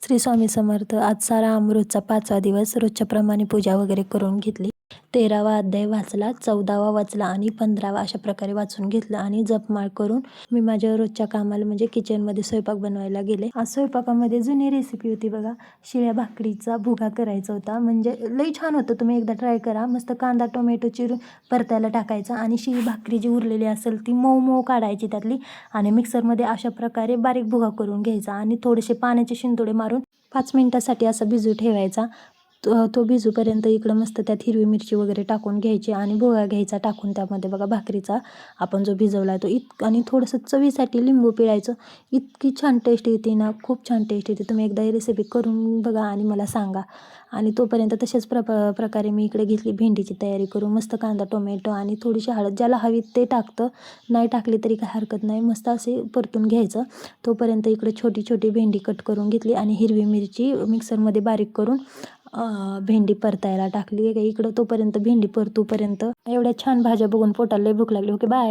श्री स्वामी समर्थ. आज सारा अमृतचा 5वा दिवस. रोजच्या प्रमाणे पूजा वगैरे करून घेतली. 13वा अध्याय वाचला, 14वा वाचला आणि 15वा अशा प्रकारे वाचून घेतलं आणि जपमाळ करून मी माझ्या रोजच्या कामाला म्हणजे किचनमध्ये स्वयंपाक बनवायला गेले. आज स्वयंपाकामध्ये जुनी रेसिपी होती बघा, शिळ्या भाकरीचा भुगा करायचा होता. म्हणजे लई छान होतं, तुम्ही एकदा ट्राय करा. मस्त कांदा टोमॅटो चिरून परतायला टाकायचा आणि शिळी भाकरी जी उरलेली असेल ती मऊ मऊ काढायची त्यातली आणि मिक्सरमध्ये अशा प्रकारे बारीक भुगा करून घ्यायचा आणि थोडेसे पाण्याचे शिंतोडे मारून 5 मिनिटासाठी असा भिजू ठेवायचा. तो भिजूपर्यंत इकडं मस्त त्यात हिरवी मिरची वगैरे टाकून घ्यायची आणि भुगा घ्यायचा टाकून त्यामध्ये बघा भाकरीचा आपण जो भिजवला आहे तो आणि थोडंसं चवीसाठी लिंबू पिळायचं. इतकी छान टेस्ट येते ना, खूप छान टेस्ट येते. तुम्ही एकदा ही रेसिपी करून बघा आणि मला सांगा. आणि तोपर्यंत तशाच प्रकारे मी इकडे घेतली भेंडीची तयारी करून. मस्त कांदा टोमॅटो आणि थोडीशी हळद, ज्याला हवी ते टाकतं, नाही टाकली तरी काही हरकत नाही. मस्त असे परतून घ्यायचं. तोपर्यंत इकडे छोटी छोटी भेंडी कट करून घेतली आणि हिरवी मिरची मिक्सरमध्ये बारीक करून भेंडी परतायला टाकली. इकडं तोपर्यंत भेंडी परतूपर्यंत एवढ्या छान भाज्या बघून पोटाला लय भूक लागली. Okay, bye.